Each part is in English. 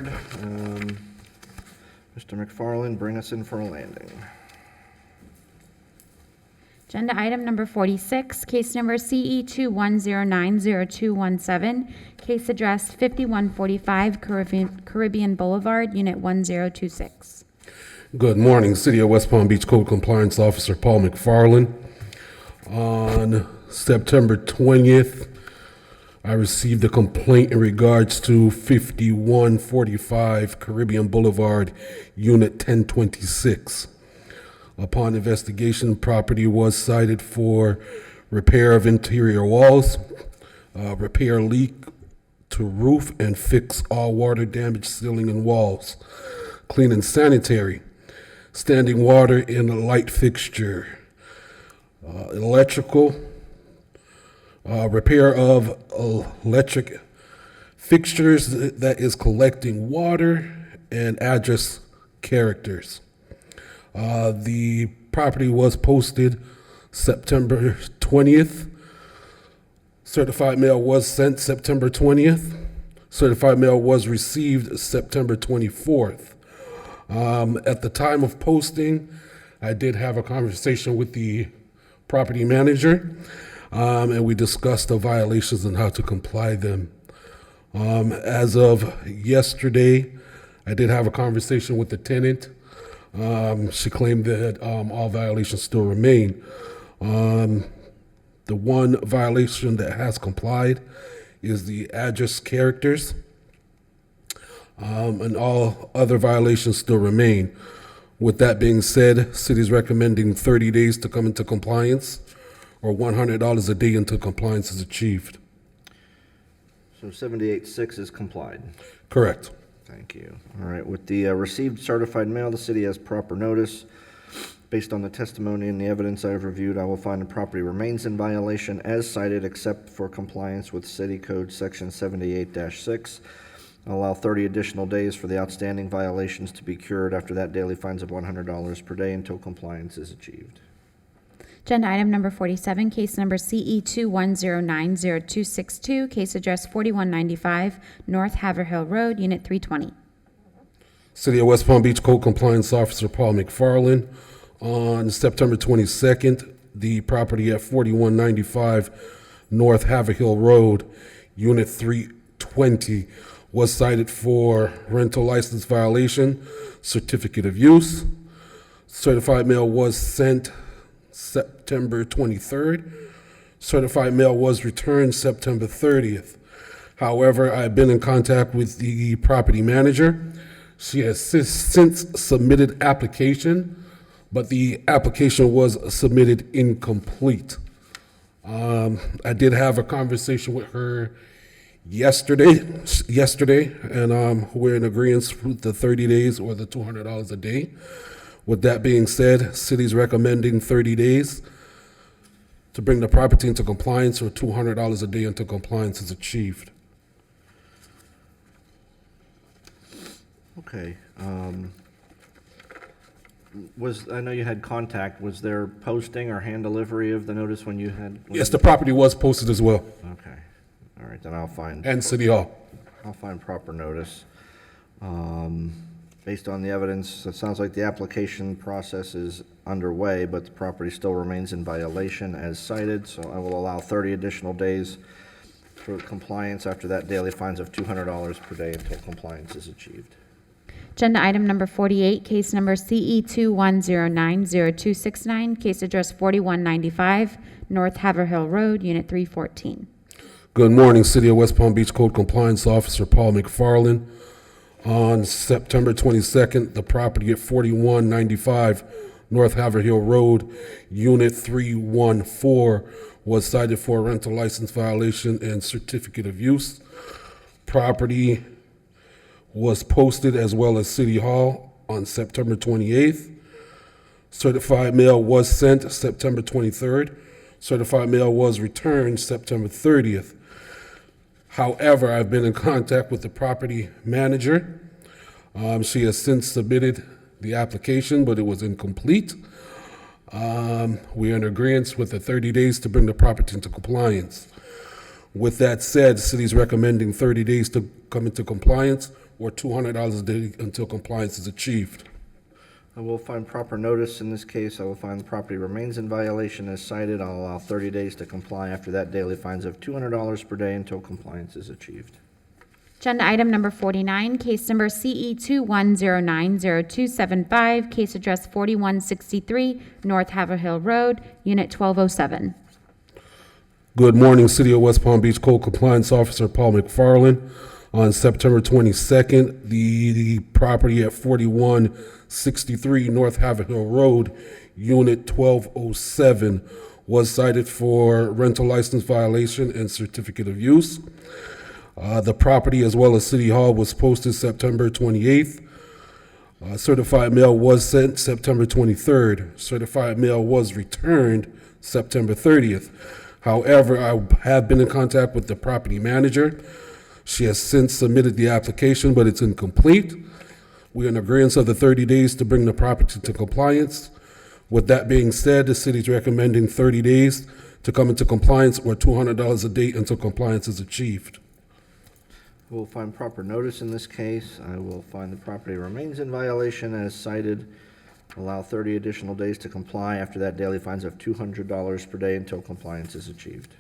Mr. McFarland, bring us in for a landing. Agenda item number 46, case number CE21090217, case address 5145 Caribbean Boulevard, Unit 1026. Good morning, City of West Palm Beach Code Compliance Officer Paul McFarland. On September 20th, I received a complaint in regards to 5145 Caribbean Boulevard, Unit 1026. Upon investigation, property was cited for repair of interior walls, repair leak to roof, and fix all water damaged ceiling and walls, clean and sanitary, standing water in a light fixture, electrical, repair of electric fixtures that is collecting water, and address characters. The property was posted September 20th. Certified mail was sent September 20th. Certified mail was received September 24th. At the time of posting, I did have a conversation with the property manager, and we discussed the violations and how to comply them. As of yesterday, I did have a conversation with the tenant. She claimed that all violations still remain. The one violation that has complied is the address characters, and all other violations still remain. With that being said, city is recommending 30 days to come into compliance, or $100 a day until compliance is achieved. So 78.6 is complied. Correct. Thank you. All right, with the received certified mail, the city has proper notice. Based on the testimony and the evidence I have reviewed, I will find the property remains in violation as cited, except for compliance with City Code Section 78-6. I'll allow 30 additional days for the outstanding violations to be cured. After that, daily fines of $100 per day until compliance is achieved. Agenda item number 47, case number CE21090262, case address 4195 North Haverhill Road, Unit 320. City of West Palm Beach Code Compliance Officer Paul McFarland. On September 22nd, the property at 4195 North Haverhill Road, Unit 320, was cited for rental license violation, certificate of use. Certified mail was sent September 23rd. Certified mail was returned September 30th. However, I've been in contact with the property manager. She has since submitted application, but the application was submitted incomplete. I did have a conversation with her yesterday, and we're in agreement with the 30 days or the $200 a day. With that being said, city's recommending 30 days to bring the property into compliance, or $200 a day until compliance is achieved. Okay. I know you had contact. Was there posting or hand delivery of the notice when you had? Yes, the property was posted as well, Okay. All right, then I'll find. and City Hall. I'll find proper notice. Based on the evidence, it sounds like the application process is underway, but the property still remains in violation as cited, so I will allow 30 additional days for compliance. After that, daily fines of $200 per day until compliance is achieved. Agenda item number 48, case number CE21090269, case address 4195 North Haverhill Road, Unit 314. Good morning, City of West Palm Beach Code Compliance Officer Paul McFarland. On September 22nd, the property at 4195 North Haverhill Road, Unit 314, was cited for a rental license violation and certificate of use. Property was posted as well as City Hall on September 28th. Certified mail was sent September 23rd. Certified mail was returned September 30th. However, I've been in contact with the property manager. She has since submitted the application, but it was incomplete. We are in agreement with the 30 days to bring the property into compliance. With that said, the city is recommending 30 days to come into compliance, or $200 a day until compliance is achieved. I will find proper notice in this case. I will find the property remains in violation as cited. I'll allow 30 days to comply. After that, daily fines of $200 per day until compliance is achieved. Agenda item number 49, case number CE 21090275, case address 4163 North Haverhill Road, Unit 1207. Good morning, City of West Palm Beach Code Compliance Officer Paul McFarland. On September 22nd, the property at 4163 North Haverhill Road, Unit 1207, was cited for rental license violation and certificate of use. The property, as well as City Hall, was posted September 28th. Certified mail was sent September 23rd. Certified mail was returned September 30th. However, I have been in contact with the property manager. She has since submitted the application, but it's incomplete. We are in agreement of the 30 days to bring the property to compliance. With that being said, the city is recommending 30 days to come into compliance or $200 a day until compliance is achieved. We'll find proper notice in this case. I will find the property remains in violation as cited. Allow 30 additional days to comply. After that, daily fines of $200 per day until compliance is achieved.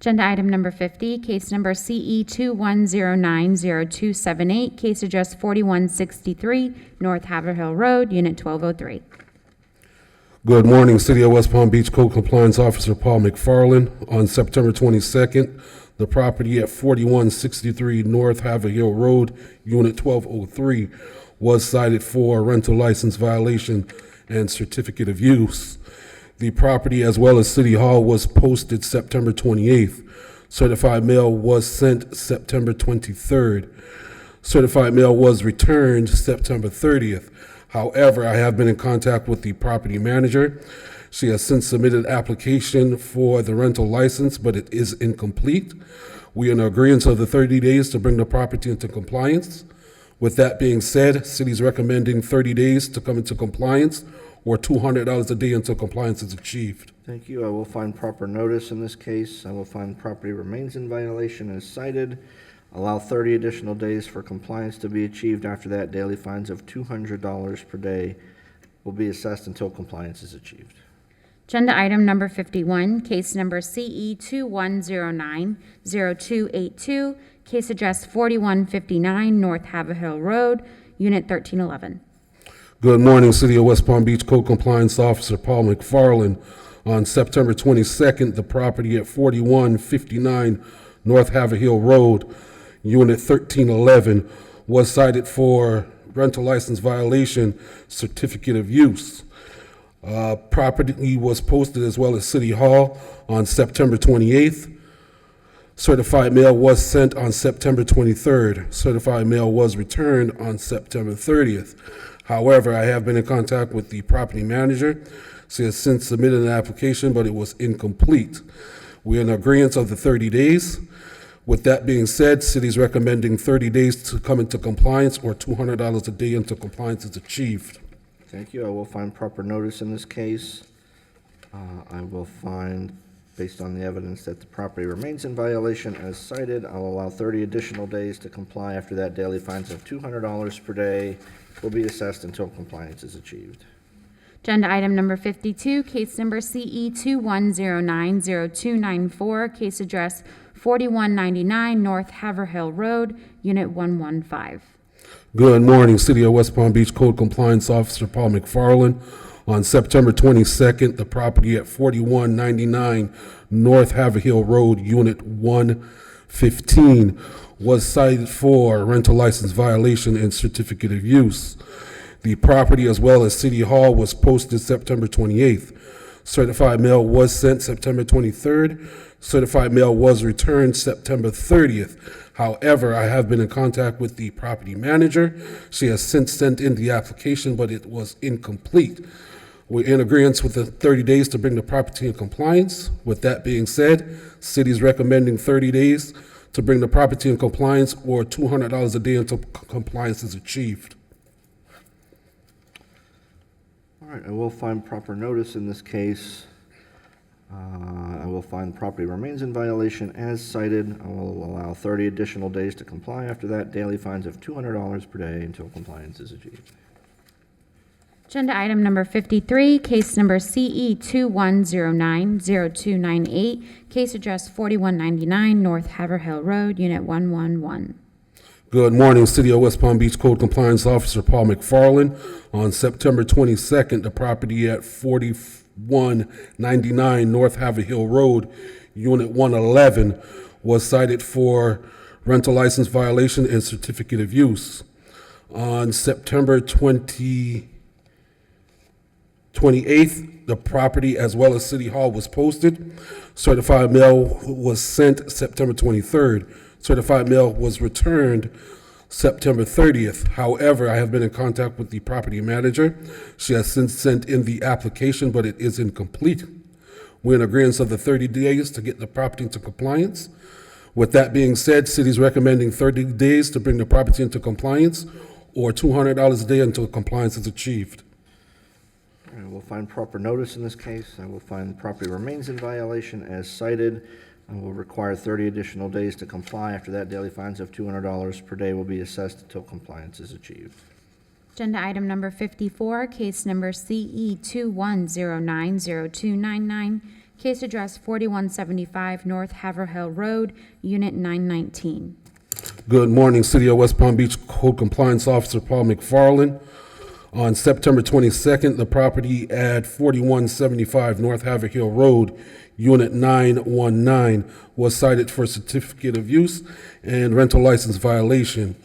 Agenda item number 50, case number CE 21090278, case address 4163 North Haverhill Road, Unit 1203. Good morning, City of West Palm Beach Code Compliance Officer Paul McFarland. On September 22nd, the property at 4163 North Haverhill Road, Unit 1203, was cited for rental license violation and certificate of use. The property, as well as City Hall, was posted September 28th. Certified mail was sent September 23rd. Certified mail was returned September 30th. However, I have been in contact with the property manager. She has since submitted application for the rental license, but it is incomplete. We are in agreement of the 30 days to bring the property into compliance. With that being said, city's recommending 30 days to come into compliance or $200 a day until compliance is achieved. Thank you. I will find proper notice in this case. I will find the property remains in violation as cited. Allow 30 additional days for compliance to be achieved. After that, daily fines of $200 per day will be assessed until compliance is achieved. Agenda item number 51, case number CE 21090282, case address 4159 North Haverhill Road, Unit 1311. Good morning, City of West Palm Beach Code Compliance Officer Paul McFarland. On September 22nd, the property at 4159 North Haverhill Road, Unit 1311, was cited for rental license violation, certificate of use. Property was posted as well as City Hall on September 28th. Certified mail was sent on September 23rd. Certified mail was returned on September 30th. However, I have been in contact with the property manager. She has since submitted an application, but it was incomplete. We are in agreement of the 30 days. With that being said, city's recommending 30 days to come into compliance or $200 a day until compliance is achieved. Thank you. I will find proper notice in this case. I will find, based on the evidence, that the property remains in violation as cited. I'll allow 30 additional days to comply. After that, daily fines of $200 per day will be assessed until compliance is achieved. Agenda item number 52, case number CE 21090294, case address 4199 North Haverhill Road, Unit 115. Good morning, City of West Palm Beach Code Compliance Officer Paul McFarland. On September 22nd, the property at 4199 North Haverhill Road, Unit 115, was cited for rental license violation and certificate of use. The property, as well as City Hall, was posted September 28th. Certified mail was sent September 23rd. Certified mail was returned September 30th. However, I have been in contact with the property manager. She has since sent in the application, but it was incomplete. We're in agreement with the 30 days to bring the property in compliance. With that being said, city's recommending 30 days to bring the property in compliance or $200 a day until compliance is achieved. All right, I will find proper notice in this case. I will find the property remains in violation as cited. I will allow 30 additional days to comply. After that, daily fines of $200 per day until compliance is achieved. Agenda item number 53, case number CE 21090298, case address 4199 North Haverhill Road, Unit 111. Good morning, City of West Palm Beach Code Compliance Officer Paul McFarland. On September 22nd, the property at 4199 North Haverhill Road, Unit 111, was cited for rental license violation and certificate of use. On September 28th, the property as well as City Hall was posted. Certified mail was sent September 23rd. Certified mail was returned September 30th. However, I have been in contact with the property manager. She has since sent in the application, but it is incomplete. We're in agreement of the 30 days to get the property into compliance. With that being said, city's recommending 30 days to bring the property into compliance or $200 a day until compliance is achieved. I will find proper notice in this case. I will find the property remains in violation as cited. I will require 30 additional days to comply. After that, daily fines of $200 per day will be assessed until compliance is achieved. Agenda item number 54, case number CE 21090299, case address 4175 North Haverhill Road, Unit 919. Good morning, City of West Palm Beach Code Compliance Officer Paul McFarland. On September 22nd, the property at 4175 North Haverhill Road, Unit 919, was cited for certificate of use and rental license violation.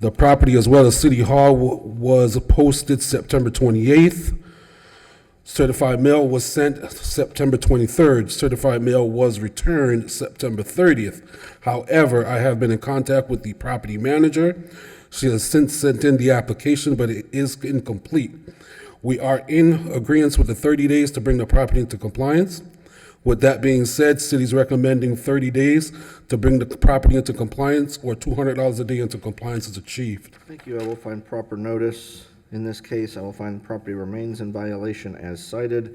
The property as well as City Hall was posted September 28th. Certified mail was sent September 23rd. Certified mail was returned September 30th. However, I have been in contact with the property manager. She has since sent in the application, but it is incomplete. We are in agreement with the 30 days to bring the property into compliance. With that being said, city's recommending 30 days to bring the property into compliance or $200 a day until compliance is achieved. Thank you. I will find proper notice. In this case, I will find the property remains in violation as cited.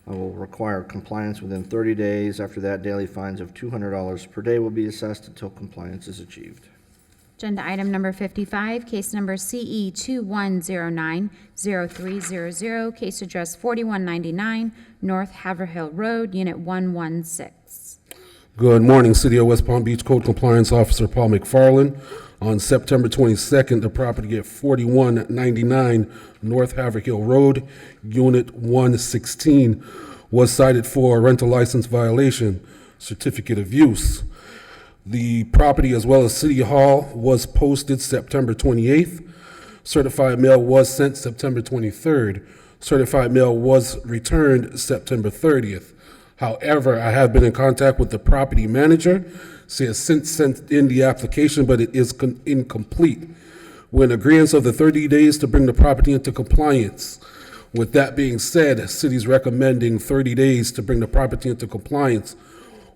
I will require compliance within 30 days. After that, daily fines of $200 per day will be assessed until compliance is achieved. Agenda item number 55, case number CE 21090300, case address 4199 North Haverhill Road, Unit 116. Good morning, City of West Palm Beach Code Compliance Officer Paul McFarland. On September 22nd, the property at 4199 North Haverhill Road, Unit 116, was cited for rental license violation, certificate of use. The property as well as City Hall was posted September 28th. Certified mail was sent September 23rd. Certified mail was returned September 30th. However, I have been in contact with the property manager. She has since sent in the application, but it is incomplete. We're in agreement of the 30 days to bring the property into compliance. With that being said, city's recommending 30 days to bring the property into compliance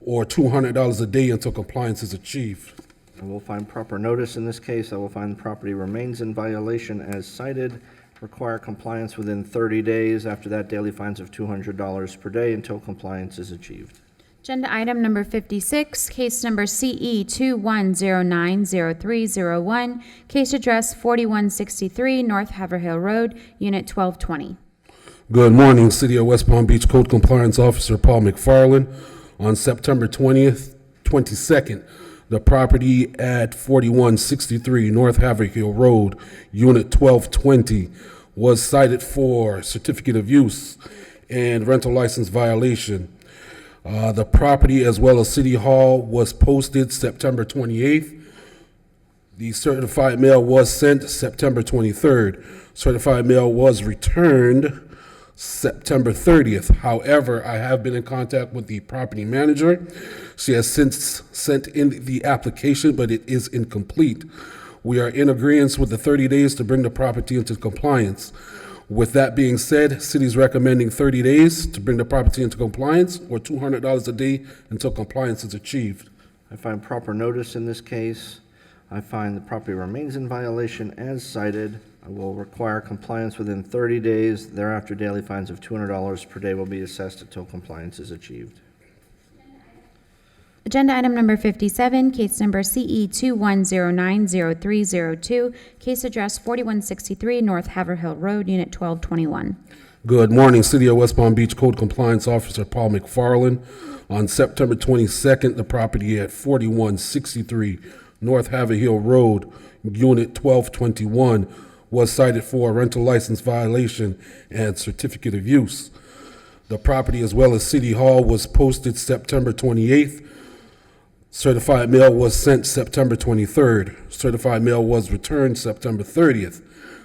or $200 a day until compliance is achieved. I will find proper notice in this case. I will find the property remains in violation as cited. Require compliance within 30 days. After that, daily fines of $200 per day until compliance is achieved. Agenda item number 56, case number CE 21090301, case address 4163 North Haverhill Road, Unit 1220. Good morning, City of West Palm Beach Code Compliance Officer Paul McFarland. On September 22nd, the property at 4163 North Haverhill Road, Unit 1220, was cited for certificate of use and rental license violation. The property as well as City Hall was posted September 28th. The certified mail was sent September 23rd. Certified mail was returned September 30th. However, I have been in contact with the property manager. She has since sent in the application, but it is incomplete. We are in agreement with the 30 days to bring the property into compliance. With that being said, city's recommending 30 days to bring the property into compliance or $200 a day until compliance is achieved. I find proper notice in this case. I find the property remains in violation as cited. I will require compliance within 30 days. Thereafter, daily fines of $200 per day will be assessed until compliance is achieved. Agenda item number 57, case number CE 21090302, case address 4163 North Haverhill Road, Unit 1221. Good morning, City of West Palm Beach Code Compliance Officer Paul McFarland. On September 22nd, the property at 4163 North Haverhill Road, Unit 1221, was cited for a rental license violation and certificate of use. The property, as well as City Hall, was posted September 28th. Certified mail was sent September 23rd. Certified mail was returned September 30th.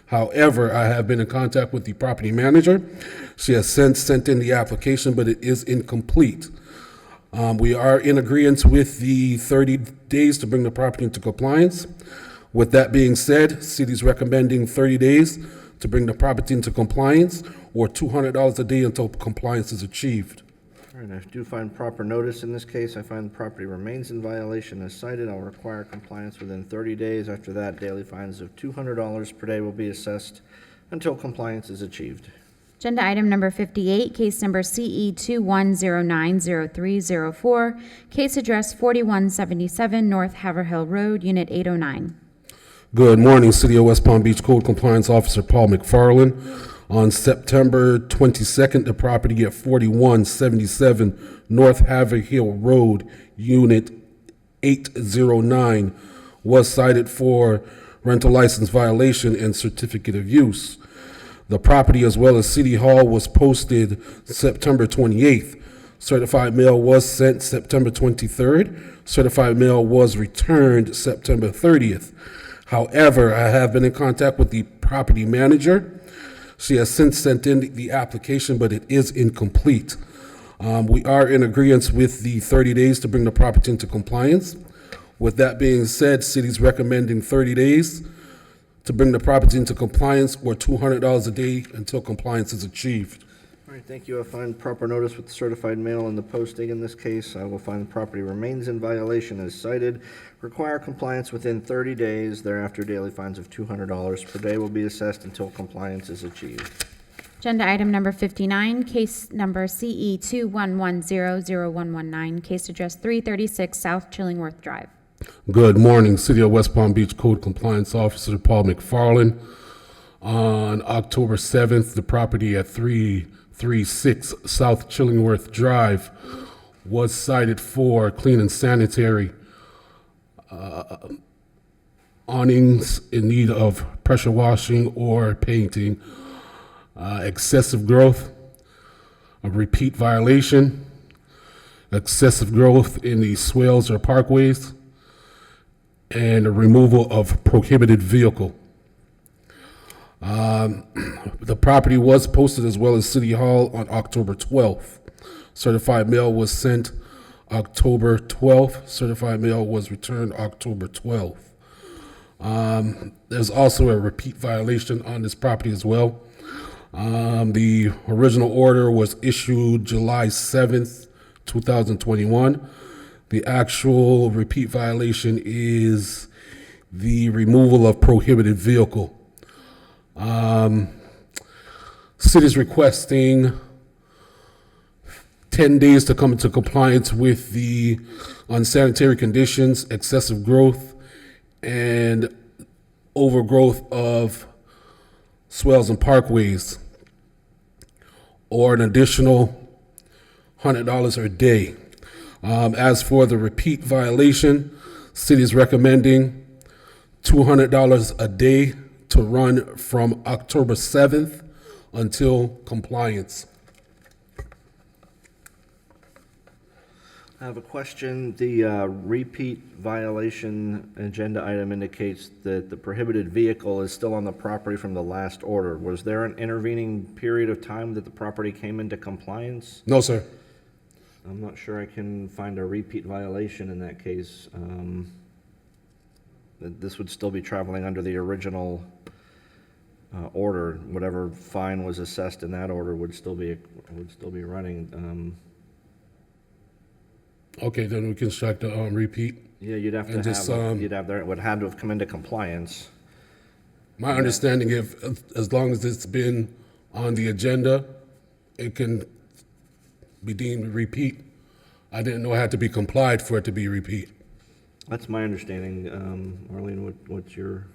However, I have been in contact with the property manager. She has since sent in the application, but it is incomplete. We are in agreement with the 30 days to bring the property into compliance. With that being said, city's recommending 30 days to bring the property into compliance, or $200 a day until compliance is achieved. All right, I do find proper notice in this case. I find the property remains in violation as cited. I'll require compliance within 30 days. After that, daily fines of $200 per day will be assessed until compliance is achieved. Agenda item number 58, case number CE 21090304, case address 4177 North Haverhill Road, Unit 809. Good morning, City of West Palm Beach Code Compliance Officer Paul McFarland. On September 22nd, the property at 4177 North Haverhill Road, Unit 809, was cited for rental license violation and certificate of use. The property, as well as City Hall, was posted September 28th. Certified mail was sent September 23rd. Certified mail was returned September 30th. However, I have been in contact with the property manager. She has since sent in the application, but it is incomplete. We are in agreement with the 30 days to bring the property into compliance. With that being said, city's recommending 30 days to bring the property into compliance, or $200 a day until compliance is achieved. All right, thank you. I find proper notice with the certified mail and the posting in this case. I will find the property remains in violation as cited. Require compliance within 30 days. Thereafter, daily fines of $200 per day will be assessed until compliance is achieved. Agenda item number 59, case number CE 21100119, case address 336 South Chillingworth Drive. Good morning, City of West Palm Beach Code Compliance Officer Paul McFarland. On October 7th, the property at 336 South Chillingworth Drive was cited for clean and sanitary awnings in need of pressure washing or painting, excessive growth, a repeat violation, excessive growth in the swales or parkways, and a removal of prohibited vehicle. The property was posted, as well as City Hall, on October 12th. Certified mail was sent October 12th. Certified mail was returned October 12th. There's also a repeat violation on this property as well. The original order was issued July 7th, 2021. The actual repeat violation is the removal of prohibited vehicle. City's requesting 10 days to come into compliance with the unsanitary conditions, excessive growth, and overgrowth of swales and parkways, or an additional $100 a day. As for the repeat violation, city is recommending $200 a day to run from October 7th until compliance. I have a question. The repeat violation agenda item indicates that the prohibited vehicle is still on the property from the last order. Was there an intervening period of time that the property came into compliance? No, sir. I'm not sure I can find a repeat violation in that case. This would still be traveling under the original order. Whatever fine was assessed in that order would still be running. Okay, then we can strike the repeat. Yeah, you'd have to And just, it would have to have come into compliance. My understanding, as long as it's been on the agenda, it can be deemed a repeat. I didn't know it had to be complied for it to be repeat. That's my understanding. Marlene, what's your?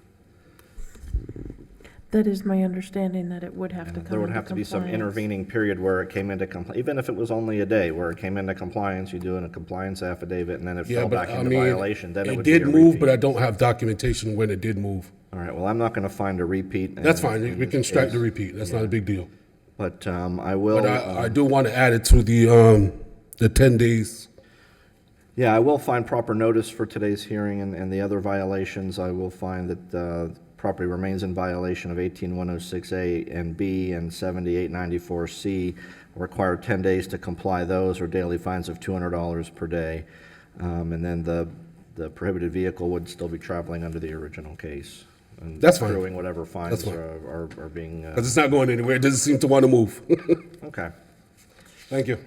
That is my understanding, that it would have to come into There would have to be some compliance. intervening period where it came into compliance, even if it was only a day, where it came into compliance, you do a compliance affidavit, and then it Yeah, fell but back I into mean, violation, then it it would be a did move, but repeat. I don't have documentation when it did move. All right, well, I'm not gonna find a repeat. That's and- fine, we and can strike the it's- repeat, that's not a big deal. But, I will. But I do want to add it to the 10 days. Yeah, I will find proper notice for today's hearing and the other violations. I will find that property remains in violation of 18106A and B and 7894C. Require 10 days to comply those, or daily fines of $200 per day. And then the prohibited vehicle would still be traveling under the original case. And That's fine. accruing whatever fines That's fine. are being, Because it's not going anywhere, it doesn't seem to want to move. okay. Thank you.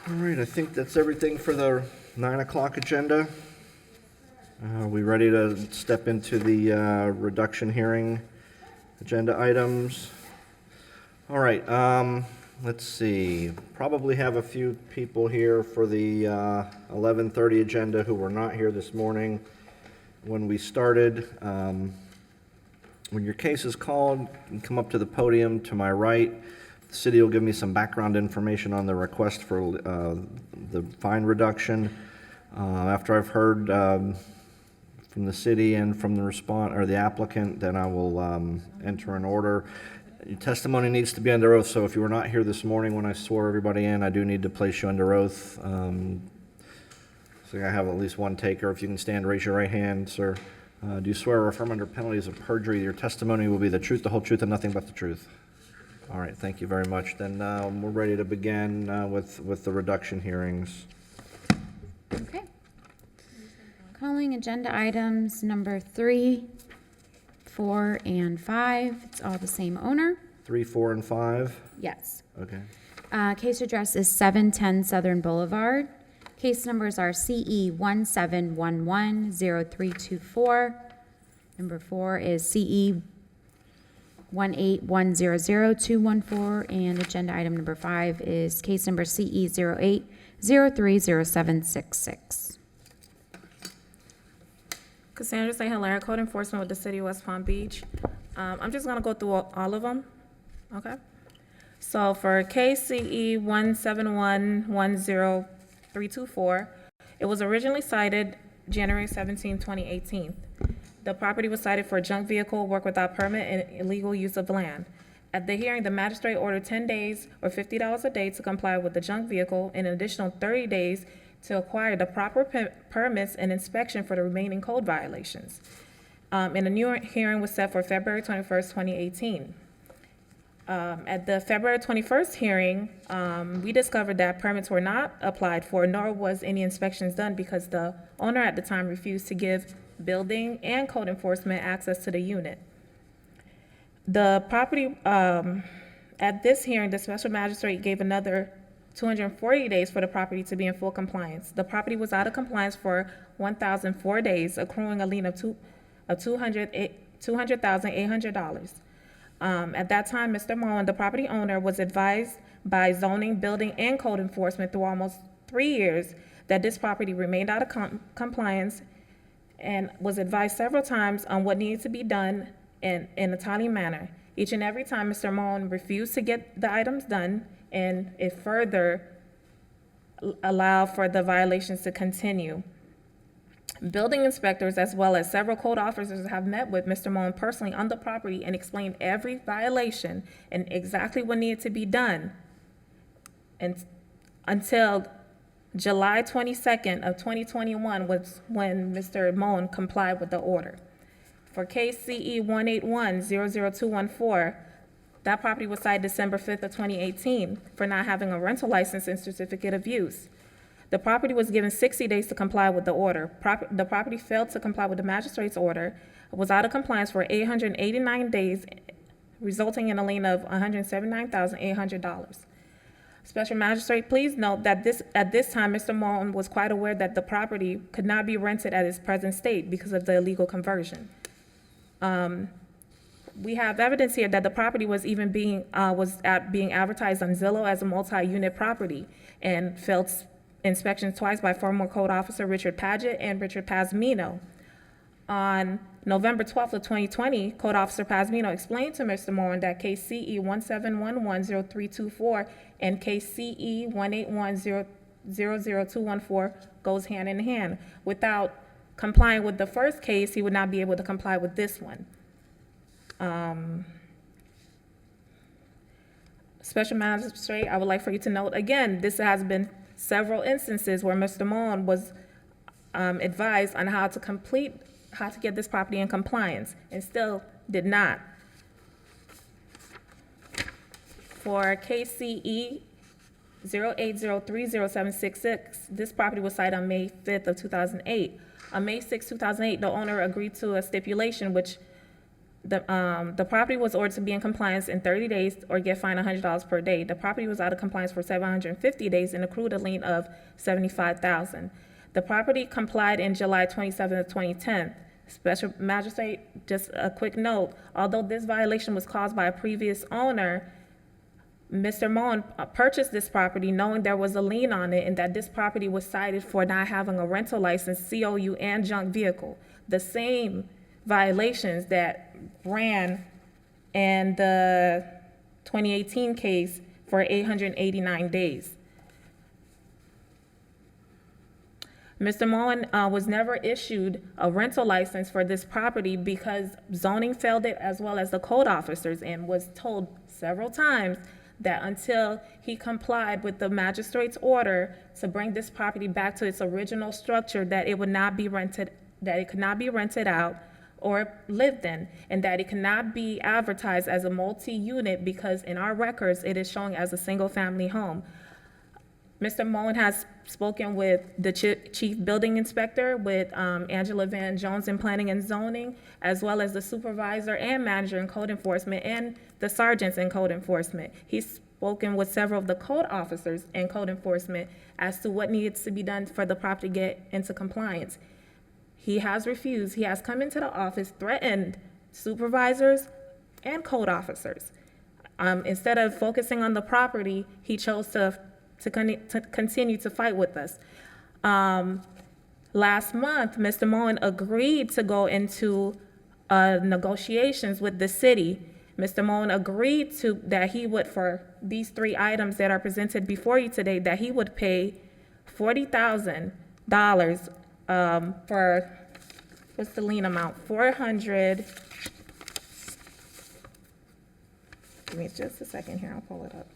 All right, I think that's everything for the 9 o'clock agenda. Are we ready to step into the reduction hearing agenda items? All right, let's see. Probably have a few people here for the 11:30 agenda who were not here this morning when we started. When your case is called, you can come up to the podium to my right. The city will give me some background information on the request for the fine reduction. After I've heard from the city and from the applicant, then I will enter an order. Your testimony needs to be under oath, so if you were not here this morning when I swore everybody in, I do need to place you under oath. So I have at least one taker. If you can stand, raise your right hand, sir. Do you swear or affirm under penalties of perjury your testimony will be the truth, the whole truth, and nothing but the truth? All right, thank you very much. Then we're ready to begin with the reduction hearings. Okay. Calling agenda items number 3, 4, and 5. It's all the same owner. 3, 4, and 5? Yes. Okay. Case address is 710 Southern Boulevard. Case numbers are CE 17110324. Number 4 is CE 181000214, and agenda item number 5 is case number CE 08030766. Cassandra St. Hilaire, Code Enforcement with the City of West Palm Beach. I'm just gonna go through all of them, okay? So for KCE 171100324, it was originally cited January 17, 2018. The property was cited for junk vehicle, work without permit, and illegal use of land. At the hearing, the magistrate ordered 10 days or $50 a day to comply with the junk vehicle, and an additional 30 days to acquire the proper permits and inspection for the remaining code violations. And a new hearing was set for February 21st, 2018. At the February 21st hearing, we discovered that permits were not applied for, nor was any inspections done because the owner at the time refused to give building and code enforcement access to the unit. The property, at this hearing, the special magistrate gave another 240 days for the property to be in full compliance. The property was out of compliance for 1,004 days, accruing a lien of $200,800. At that time, Mr. Moen, the property owner, was advised by zoning, building, and code enforcement through almost 3 years that this property remained out of compliance, and was advised several times on what needed to be done in a timely manner. Each and every time, Mr. Moen refused to get the items done, and it further allowed for the violations to continue. Building inspectors, as well as several code officers, have met with Mr. Moen personally on the property and explained every violation and exactly what needed to be done, and until July 22nd of 2021 was when Mr. Moen complied with the order. For case CE 181000214, that property was cited December 5th of 2018 for not having a rental license and certificate of use. The property was given 60 days to comply with the order. The property failed to comply with the magistrate's order, was out of compliance for 889 days, resulting in a lien of $179,800. Special magistrate, please note that at this time, Mr. Moen was quite aware that the property could not be rented at its present state because of the illegal conversion. we have evidence here that the property was even being advertised on Zillow as a multi-unit property and failed inspection twice by former code officer Richard Paget and Richard Pasmino. On November 12th of 2020, Code Officer Pasmino explained to Mr. Moen that case CE 17110324 and case CE 181000214 goes hand in hand. Without complying with the first case, he would not be able to comply with this one. Special Magistrate, I would like for you to note, again, this has been several instances where Mr. Moen was advised on how to get this property in compliance and still did not. For case CE 08030766, this property was cited on May 5th of 2008. On May 6, 2008, the owner agreed to a stipulation which the property was ordered to be in compliance in 30 days or get fined $100 per day. The property was out of compliance for 750 days and accrued a lien of $75,000. The property complied in July 27th of 2010. Special Magistrate, just a quick note, although this violation was caused by a previous owner, Mr. Moen purchased this property knowing there was a lien on it and that this property was cited for not having a rental license, COU, and junk vehicle. The same violations that ran in the 2018 case for 889 days. Mr. Moen was never issued a rental license for this property because zoning failed it as well as the code officers, and was told several times that until he complied with the magistrate's order to bring this property back to its original structure, that it would not be rented, that it could not be rented out or lived in, and that it cannot be advertised as a multi-unit because in our records it is showing as a single-family home. Mr. Moen has spoken with the chief building inspector, with Angela Van Jones in planning and zoning, as well as the supervisor and manager in code enforcement and the sergeants in code enforcement. He's spoken with several of the code officers in code enforcement as to what needs to be done for the property to get into compliance. He has refused. He has come into the office, threatened supervisors and code officers. Instead of focusing on the property, he chose to continue to fight with us. Last month, Mr. Moen agreed to go into negotiations with the city. Mr. Moen agreed to that he would, for these 3 items that are presented before you today, that he would pay $40,000 for, what's the lien amount? 400. Give me just a second here, I'll pull it up.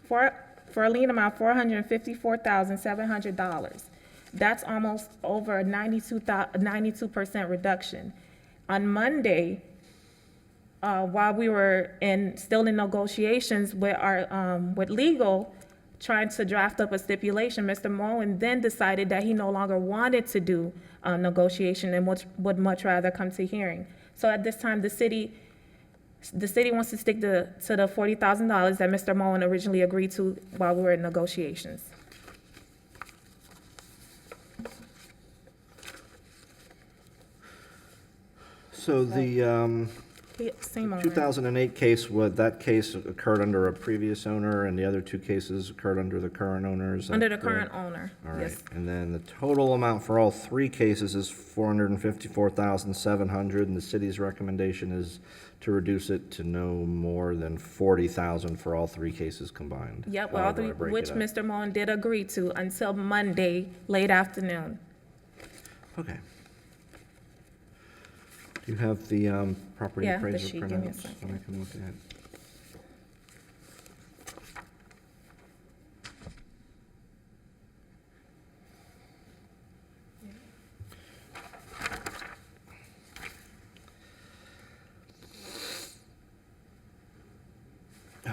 For a lien amount $454,700. That's almost over a 92% reduction. On Monday, while we were still in negotiations with legal, trying to draft up a stipulation, Mr. Moen then decided that he no longer wanted to do negotiation and would much rather come to hearing. So at this time, the city wants to stick to the $40,000 that Mr. Moen originally agreed to while we were in negotiations. So the Same owner. 2008 case, that case occurred under a previous owner, and the other 2 cases occurred under the current owner? Is that Under the correct? current owner, All right, yes. and then the total amount for all 3 cases is $454,700, and the city's recommendation is to reduce it to no more than $40,000 for all 3 cases combined. Yep, well, however I break which it up. Mr. Moen did agree to until Monday, late afternoon. Okay. Do you have the property Yeah, the appraiser sheet. Give me a printouts that I second. can look at?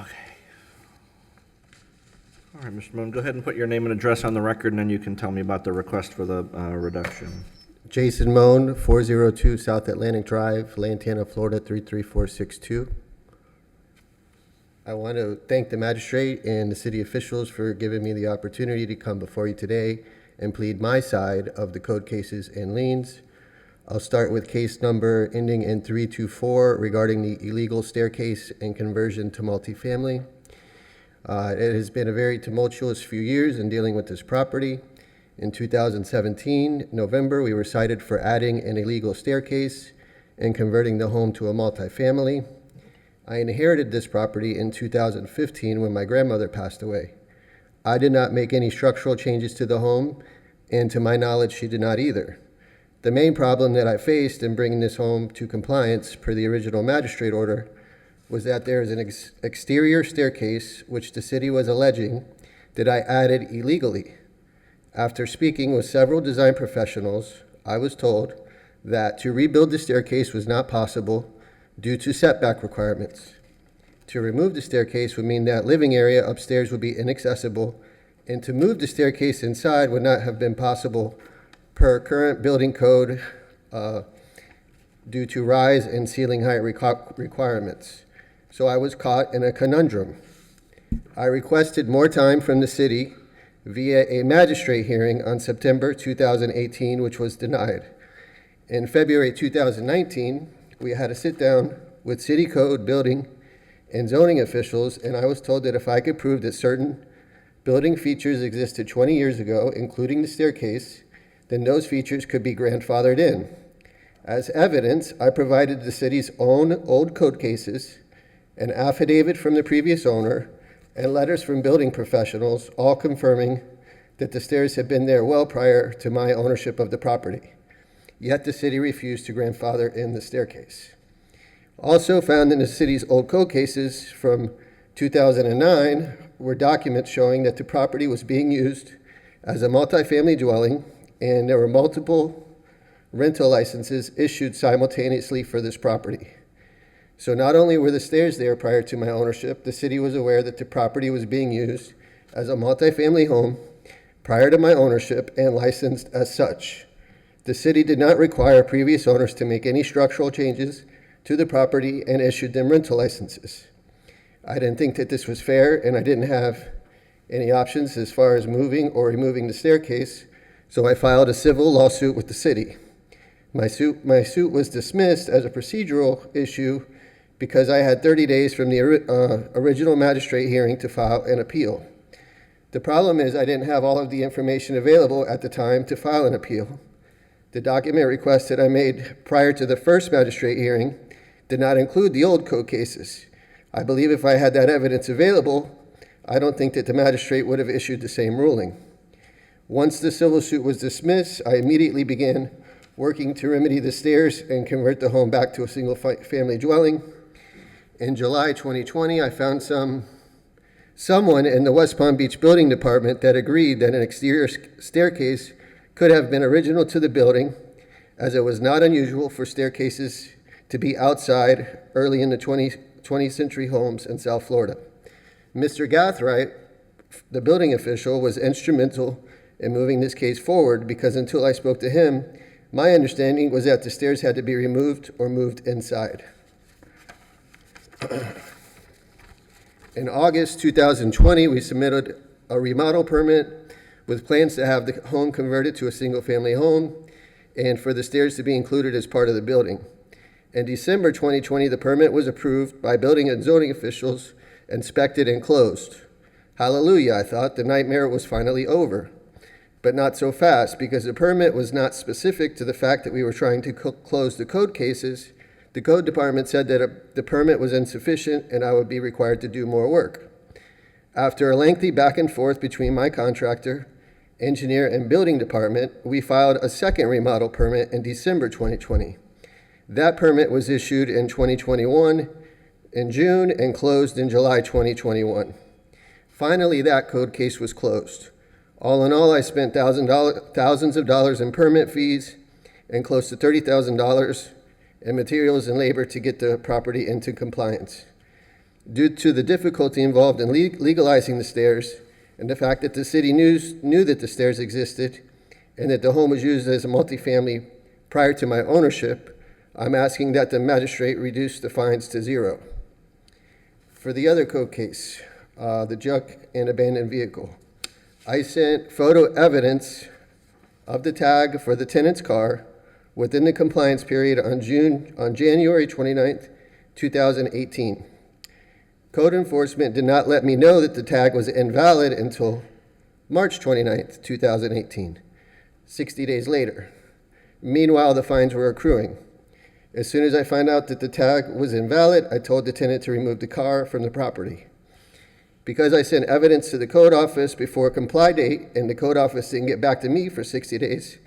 Okay. All right, Mr. Moon, go ahead and put your name and address on the record, and then you can tell me about the request for the reduction. Jason Moan, 402 South Atlantic Drive, Lantana, Florida, 33462. I want to thank the magistrate and the city officials for giving me the opportunity to come before you today and plead my side of the code cases and liens. I'll start with case number ending in 324 regarding the illegal staircase and conversion to multifamily. It has been a very tumultuous few years in dealing with this property. In 2017, November, we were cited for adding an illegal staircase and converting the home to a multifamily. I inherited this property in 2015 when my grandmother passed away. I did not make any structural changes to the home, and to my knowledge, she did not either. The main problem that I faced in bringing this home to compliance per the original magistrate order was that there is an exterior staircase which the city was alleging that I added illegally. After speaking with several design professionals, I was told that to rebuild the staircase was not possible due to setback requirements. To remove the staircase would mean that living area upstairs would be inaccessible, and to move the staircase inside would not have been possible per current building code due to rise and ceiling height requirements. So I was caught in a conundrum. I requested more time from the city via a magistrate hearing on September 2018, which was denied. In February 2019, we had a sit down with city code, building, and zoning officials, and I was told that if I could prove that certain building features existed 20 years ago, including the staircase, then those features could be grandfathered in. As evidence, I provided the city's own old code cases, an affidavit from the previous owner, and letters from building professionals, all confirming that the stairs had been there well prior to my ownership of the property. Yet the city refused to grandfather in the staircase. Also found in the city's old code cases from 2009 were documents showing that the property was being used as a multifamily dwelling, and there were multiple rental licenses issued simultaneously for this property. So not only were the stairs there prior to my ownership, the city was aware that the property was being used as a multifamily home prior to my ownership and licensed as such. The city did not require previous owners to make any structural changes to the property and issued them rental licenses. I didn't think that this was fair, and I didn't have any options as far as moving or removing the staircase, so I filed a civil lawsuit with the city. My suit was dismissed as a procedural issue because I had 30 days from the original magistrate hearing to file an appeal. The problem is I didn't have all of the information available at the time to file an appeal. The document request that I made prior to the first magistrate hearing did not include the old code cases. I believe if I had that evidence available, I don't think that the magistrate would have issued the same ruling. Once the civil suit was dismissed, I immediately began working to remedy the stairs and convert the home back to a single-family dwelling. In July 2020, I found someone in the West Palm Beach Building Department that agreed that an exterior staircase could have been original to the building, as it was not unusual for staircases to be outside early in the 20th century homes in South Florida. Mr. Gathright, the building official, was instrumental in moving this case forward because until I spoke to him, my understanding was that the stairs had to be removed or moved inside. In August 2020, we submitted a remodel permit with plans to have the home converted to a single-family home and for the stairs to be included as part of the building. In December 2020, the permit was approved by building and zoning officials, inspected, and closed. Hallelujah, I thought, the nightmare was finally over. But not so fast, because the permit was not specific to the fact that we were trying to close the code cases. The code department said that the permit was insufficient and I would be required to do more work. After a lengthy back and forth between my contractor, engineer, and building department, we filed a second remodel permit in December 2020. That permit was issued in 2021 in June and closed in July 2021. Finally, that code case was closed. All in all, I spent thousands of dollars in permit fees and close to $30,000 in materials and labor to get the property into compliance. Due to the difficulty involved in legalizing the stairs and the fact that the city knew that the stairs existed and that the home was used as a multifamily prior to my ownership, I'm asking that the magistrate reduce the fines to zero. For the other code case, the junk and abandoned vehicle, I sent photo evidence of the tag for the tenant's car within the compliance period on January 29th, 2018. Code enforcement did not let me know that the tag was invalid until March 29th, 2018, 60 days later. Meanwhile, the fines were accruing. As soon as I found out that the tag was invalid, I told the tenant to remove the car from the property. Because I sent evidence to the code office before comply date and the code office didn't get back to me for 60 days,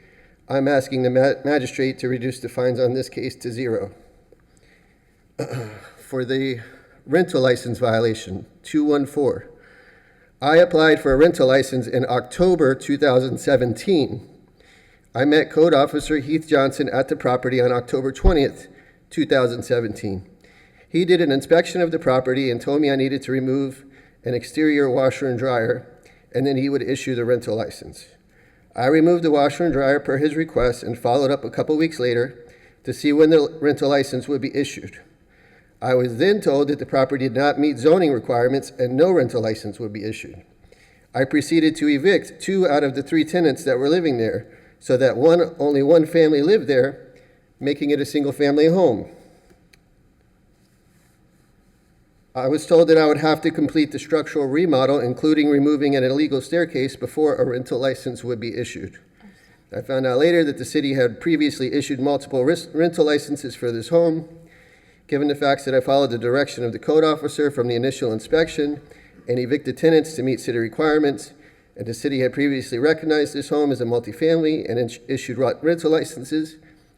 I'm asking the magistrate to reduce the fines on this case to 0. For the rental license violation, 214. I applied for a rental license in October 2017. I met Code Officer Heath Johnson at the property on October 20th, 2017. He did an inspection of the property and told me I needed to remove an exterior washer and dryer, and then he would issue the rental license. I removed the washer and dryer per his request and followed up a couple weeks later to see when the rental license would be issued. I was then told that the property did not meet zoning requirements and no rental license would be issued. I proceeded to evict 2 out of the 3 tenants that were living there, so that only one family lived there, making it a single-family home. I was told that I would have to complete the structural remodel, including removing an illegal staircase, before a rental license would be issued. I found out later that the city had previously issued multiple rental licenses for this home. Given the facts that I followed the direction of the code officer from the initial inspection and evicted tenants to meet city requirements, and the city had previously recognized this home as a multifamily and issued rental licenses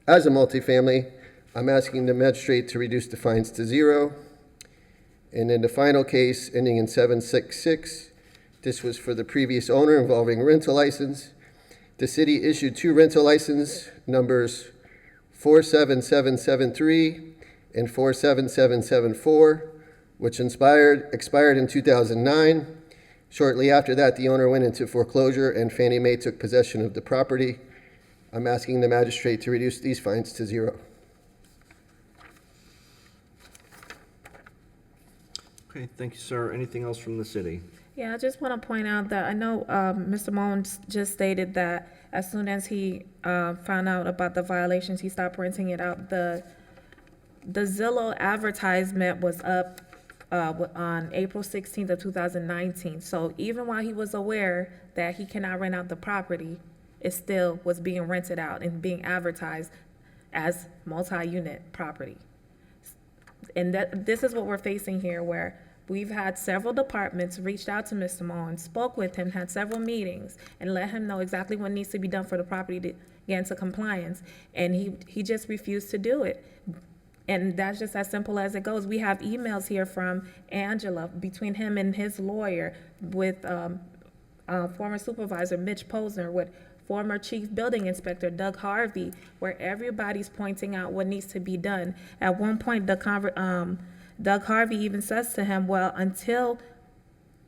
as a multifamily, I'm asking the magistrate to reduce the fines to 0. And then the final case ending in 766, this was for the previous owner involving rental license. The city issued 2 rental license numbers 47773 and 47774, which expired in 2009. Shortly after that, the owner went into foreclosure and Fannie Mae took possession of the property. I'm asking the magistrate to reduce these fines to 0. Okay, thank you, sir. Anything else from the city? Yeah, I just want to point out that I know Mr. Mullins just stated that as soon as he found out about the violations, he stopped renting it out. The Zillow advertisement was up on April 16th of 2019. So even while he was aware that he cannot rent out the property, it still was being rented out and being advertised as multi-unit property. And this is what we're facing here, where we've had several departments reached out to Mr. Mullins, spoke with him, had several meetings, and let him know exactly what needs to be done for the property to get into compliance. And he just refused to do it. And that's just as simple as it goes. We have emails here from Angela, between him and his lawyer, with former supervisor Mitch Posner, with former chief building inspector Doug Harvey, where everybody's pointing out what needs to be done. At one point, Doug Harvey even says to him, well, until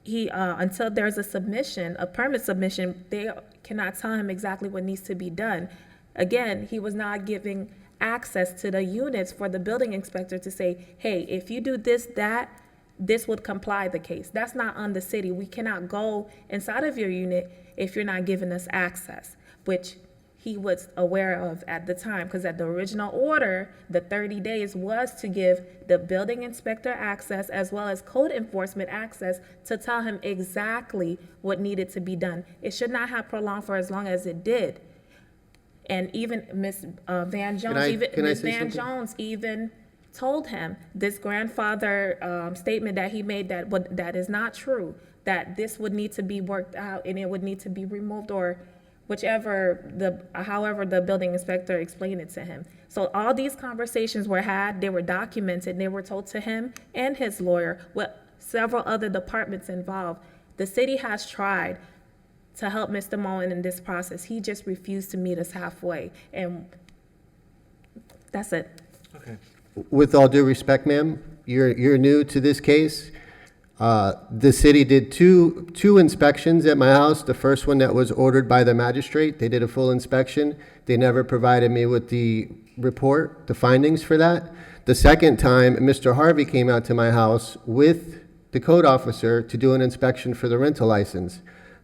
there's a submission, a permit submission, they cannot tell him exactly what needs to be done. Again, he was not giving access to the units for the building inspector to say, hey, if you do this, that, this would comply the case. That's not on the city. We cannot go inside of your unit if you're not giving us access, which he was aware of at the time, because at the original order, the 30 days was to give the building inspector access as well as code enforcement access to tell him exactly what needed to be done. It should not have prolonged for as long as it did. And even Ms. Van Jones even told him this grandfather statement that he made that is not true, that this would need to be worked out and it would need to be removed, or however the building inspector explained it to him. So all these conversations were had, they were documented, they were told to him and his lawyer with several other departments involved. The city has tried to help Mr. Mullen in this process. He just refused to meet us halfway, and that's it. Okay. With all due respect, ma'am, you're new to this case. The city did two inspections at my house. The first one that was ordered by the magistrate, they did a full inspection. They never provided me with the report, the findings for that. The second time, Mr. Harvey came out to my house with the code officer to do an inspection for the rental license.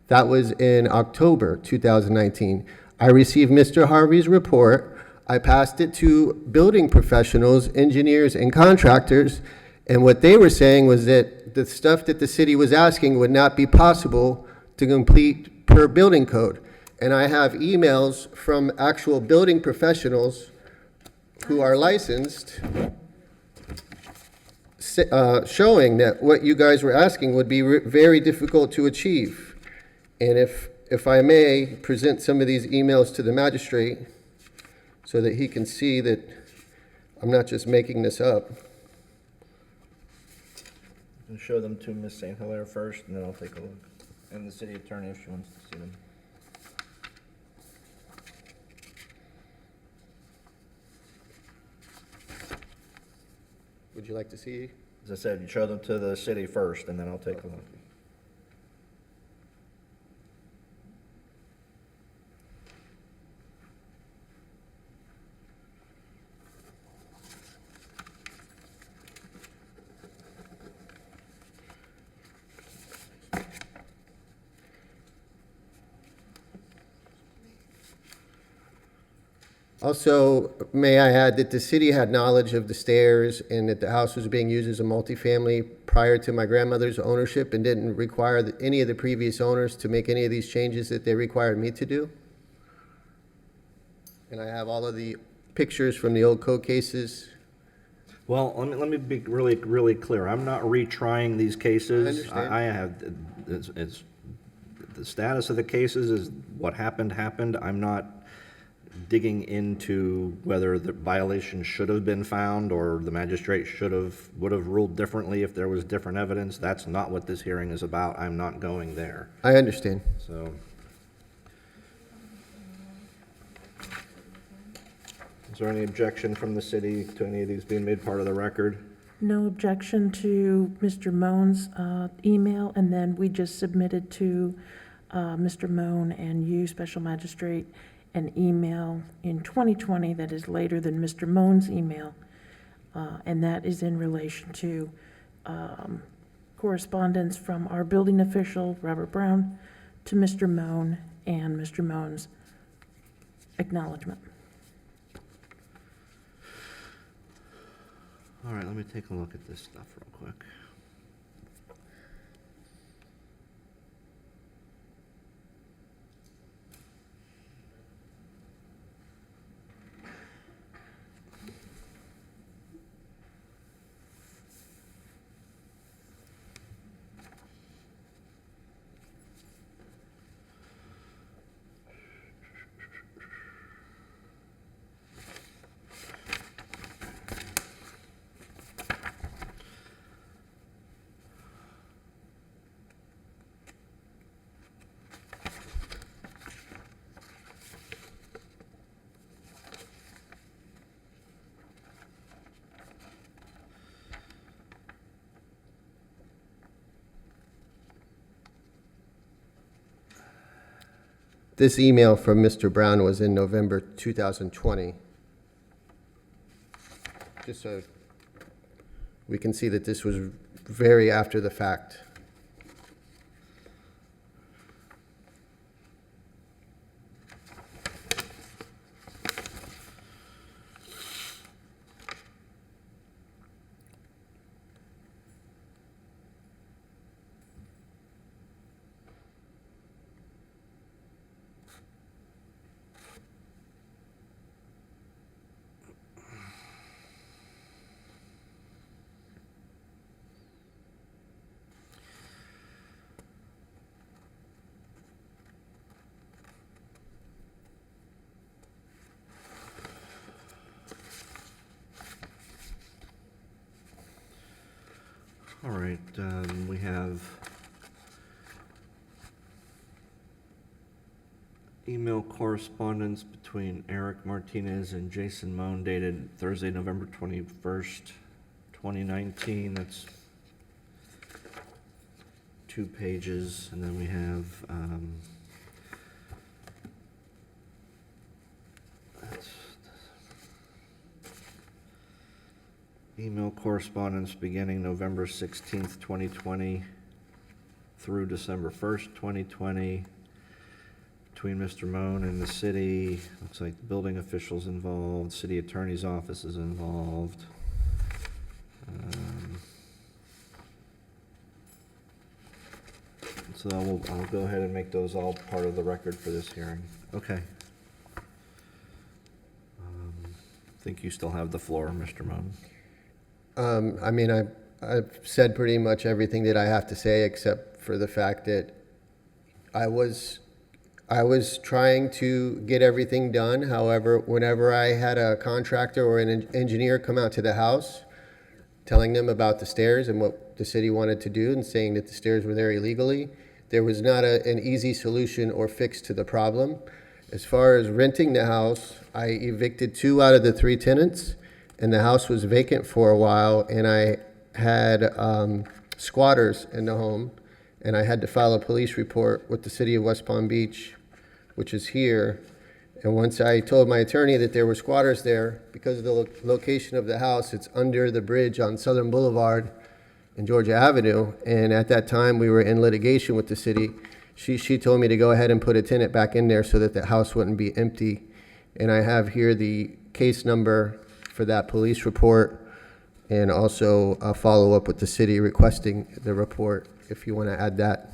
That was in October 2019. I received Mr. Harvey's report. I passed it to building professionals, engineers, and contractors, and what they were saying was that the stuff that the city was asking would not be possible to complete per building code. And I have emails from actual building professionals who are licensed showing that what you guys were asking would be very difficult to achieve. And if I may present some of these emails to the magistrate so that he can see that I'm not just making this up. And show them to Ms. St. Hilaire first, and then I'll take a look. And the city attorney if she wants to see them. Would you like to see? As I said, you show them to the city first, and then I'll take a look. Also, may I add that the city had knowledge of the stairs and that the house was being used as a multifamily prior to my grandmother's ownership and didn't require any of the previous owners to make any of these changes that they required me to do. And I have all of the pictures from the old code cases. Well, let me be really clear. I'm not retrying these cases. I understand. I have, it's, the status of the cases is what happened. I'm not digging into whether the violation should have been found or the magistrate would have ruled differently if there was different evidence. That's not what this hearing is about. I'm not going there. I understand. So, is there any objection from the city to any of these being made part of the record? No objection to Mr. Moan's email, and then we just submitted to Mr. Moan and you, Special Magistrate, an email in 2020 that is later than Mr. Moan's email, and that is in relation to correspondence from our building official, Robert Brown, to Mr. Moan and Mr. Moan's acknowledgement. All right, let me take a look at this stuff real quick. This email from Mr. Brown was in November 2020. Just so we can see that this was very after the fact. All right, we have email correspondence between Eric Martinez and Jason Moan dated Thursday, November 21st, 2019. That's 2 pages. And then we have email correspondence beginning November 16th, 2020 through December 1st, 2020 between Mr. Moan and the city. Looks like the building officials involved, city attorney's office is involved. So I'll go ahead and make those all part of the record for this hearing. Okay. I think you still have the floor, Mr. Moan. I mean, I've said pretty much everything that I have to say, except for the fact that I was trying to get everything done. However, whenever I had a contractor or an engineer come out to the house, telling them about the stairs and what the city wanted to do and saying that the stairs were there illegally, there was not an easy solution or fix to the problem. As far as renting the house, I evicted 2 out of the 3 tenants, and the house was vacant for a while, and I had squatters in the home, and I had to file a police report with the city of West Palm Beach, which is here. And once I told my attorney that there were squatters there, because of the location of the house, it's under the bridge on Southern Boulevard and Georgia Avenue, and at that time, we were in litigation with the city. She told me to go ahead and put a tenant back in there so that the house wouldn't be empty. And I have here the case number for that police report, and also a follow-up with the city requesting the report, if you want to add that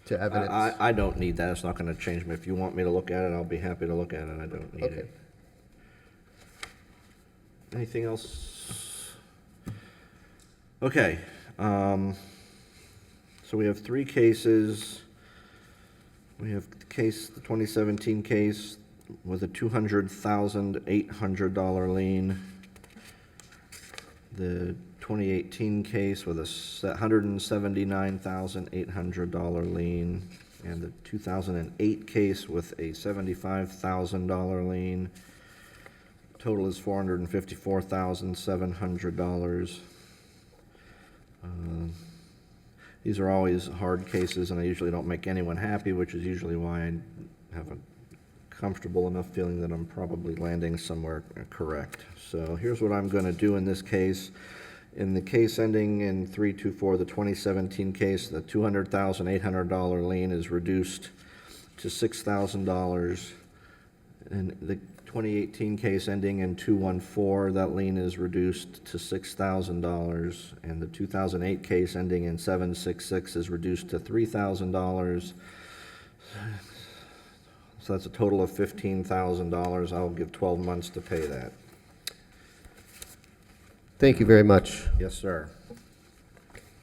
to evidence. I don't need that, it's not gonna change me. If you want me to look at it, I'll be happy to look at it, I don't need Okay. it. Anything else? Okay, so we have 3 cases. We have the 2017 case with a $200,800 lien. The 2018 case with a $179,800 lien. And the 2008 case with a $75,000 lien. Total is $454,700. These are always hard cases, and I usually don't make anyone happy, which is usually why I have a comfortable enough feeling that I'm probably landing somewhere correct. So here's what I'm going to do in this case. In the case ending in 324, the 2017 case, the $200,800 lien is reduced to $6,000. In the 2018 case ending in 214, that lien is reduced to $6,000. And the 2008 case ending in 766 is reduced to $3,000. So that's a total of $15,000. I'll give 12 months to pay that. Thank you very much. Yes, sir.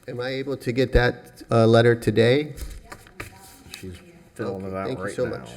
Am I able to get that letter today? She's filling it Okay, out thank you right so now. much.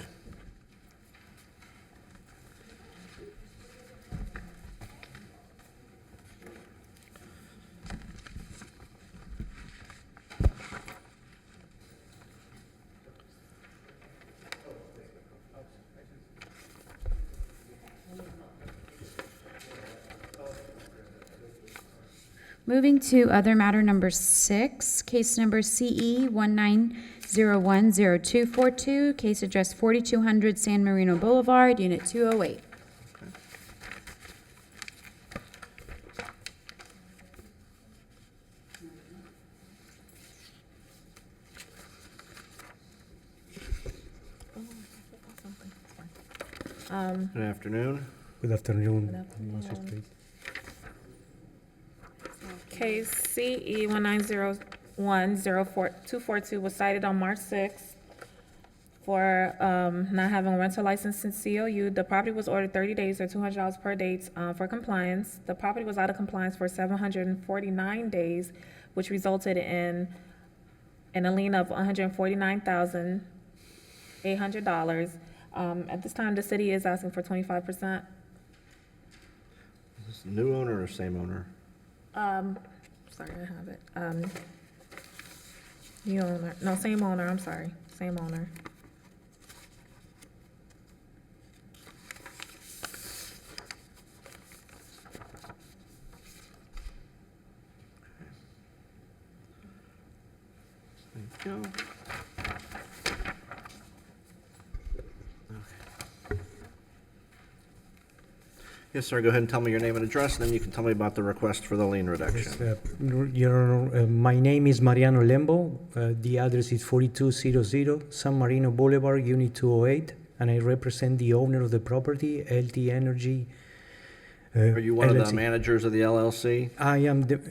Moving to other matter number 6, case number CE 19010242, case address 4200 San Marino Boulevard, Unit 208. Good afternoon. Good afternoon, Magistrate. Case CE 1901242 was cited on March 6th for not having a rental license since COU. The property was ordered 30 days or $200 per day for compliance. The property was out of compliance for 749 days, which resulted in a lien of $149,800. At this time, the city is asking for 25%. Is this new owner or same owner? Sorry, I have it. New owner, no, same owner, I'm sorry, same owner. Thank you. Yes, sir, go ahead and tell me your name and address, and then you can tell me about the request for the lien reduction. Yes, Your Honor, my name is Manuel Lembo. The address is 4200 San Marino Boulevard, Unit 208, and I represent the owner of the property, LT Energy. Are you one of the LLC. managers of the LLC?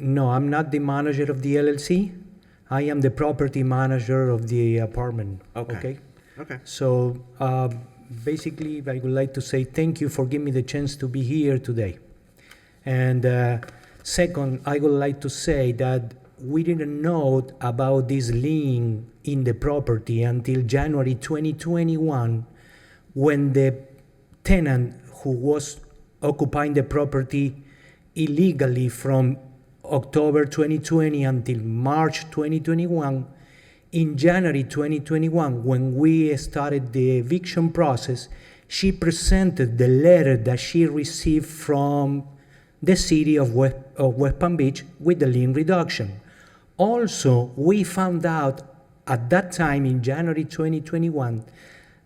No, I'm not the manager of the LLC. I am the property manager of the apartment. Okay. Okay. So basically, I would like to say thank you for giving me the chance to be here today. And second, I would like to say that we didn't know about this lien in the property until January 2021, when the tenant who was occupying the property illegally from October 2020 until March 2021. In January 2021, when we started the eviction process, she presented the letter that she received from the city of West Palm Beach with the lien reduction. Also, we found out at that time in January 2021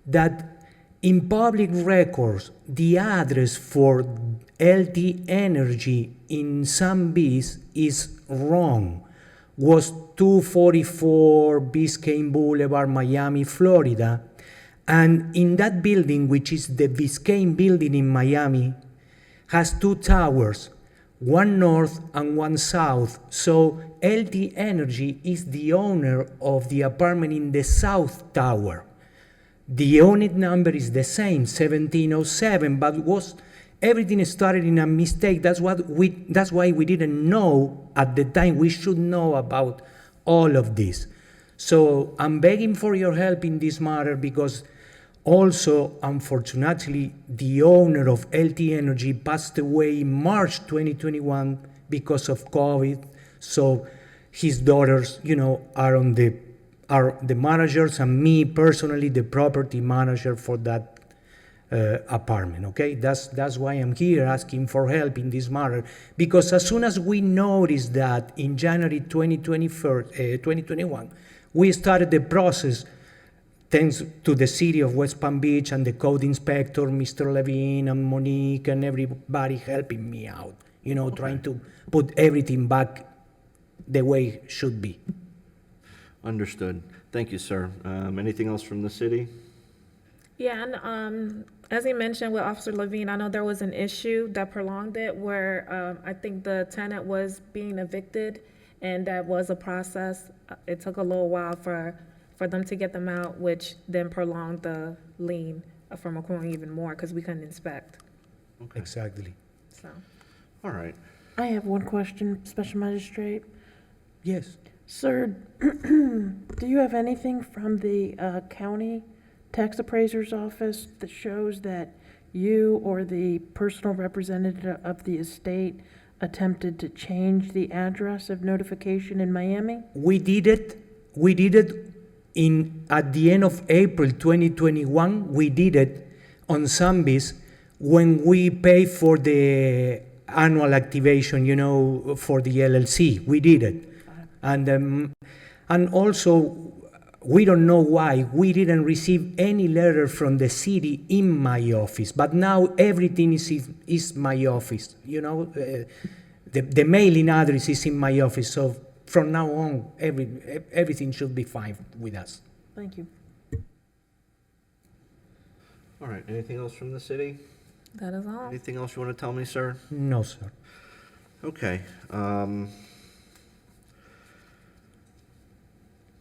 that in public records, the address for LT Energy in San Bis is wrong. Was 244 Biscayne Boulevard, Miami, Florida. And in that building, which is the Biscayne building in Miami, has two towers, one north and one south. So LT Energy is the owner of the apartment in the south tower. The unit number is the same, 1707, but everything started in a mistake. That's why we didn't know at the time. We should know about all of this. So I'm begging for your help in this matter, because also, unfortunately, the owner of LT Energy passed away in March 2021 because of COVID. So his daughters, are the managers, and me personally, the property manager for that apartment, okay? That's why I'm here asking for help in this matter, because as soon as we noticed that in January 2021, we started the process, thanks to the city of West Palm Beach and the code inspector, Mr. Levine and Monique and everybody helping me out, trying to put everything back the way it should be. Understood. Thank you, sir. Anything else from the city? Yeah, and as you mentioned with Officer Levine, I know there was an issue that prolonged it where I think the tenant was being evicted, and that was a process. It took a little while for them to get them out, which then prolonged the lien from accruing even more because we couldn't inspect. Okay. Exactly. So, All right. I have one question, Special Magistrate. Yes. Sir, do you have anything from the county tax appraiser's office that shows that you or the personal representative of the estate attempted to change the address of notification in Miami? We did it at the end of April 2021. We did it on Sambis when we pay for the annual activation, for the LLC. We did it. And also, we don't know why we didn't receive any letter from the city in my office, but now everything is my office. The mailing address is in my office, so from now on, everything should be fine with us. Thank you. All right. Anything else from the city? that is all. Anything else you want to tell me, sir? No, sir. Okay.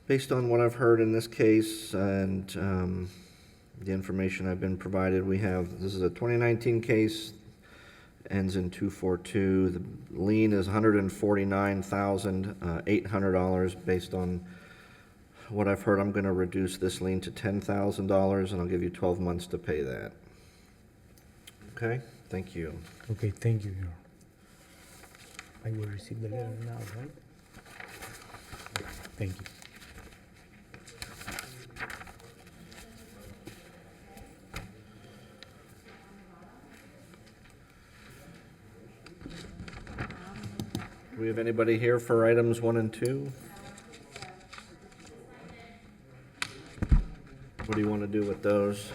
Based on what I've heard in this case and the information I've been provided, this is a 2019 case, ends in 242. The lien is $149,800. Based on what I've heard, I'm going to reduce this lien to $10,000, and I'll give you 12 months to pay that. Okay? Thank you. Okay, thank you, Your Honor. I will receive the letter now, right? Thank you. Do we have anybody here for items 1 and 2? What do you want to do with those?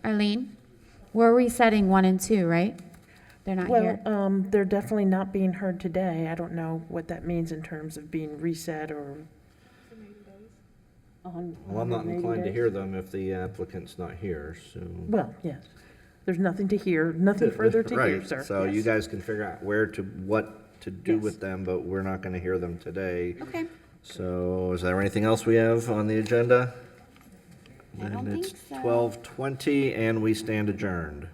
Arlene? We're resetting 1 and 2, right? They're not here. Well, they're definitely not being heard today. I don't know what that means in terms of being reset or. Well, I'm not 180 inclined to days. hear them if the applicant's not here, so. Well, yes. There's nothing to hear, nothing further to hear, Right, sir. so you Yes. guys can figure out what to do Yes. with them, but we're not gonna hear them today. Okay. So is there anything else we have on the agenda? I don't Then think it's so. 12:20 and we stand adjourned.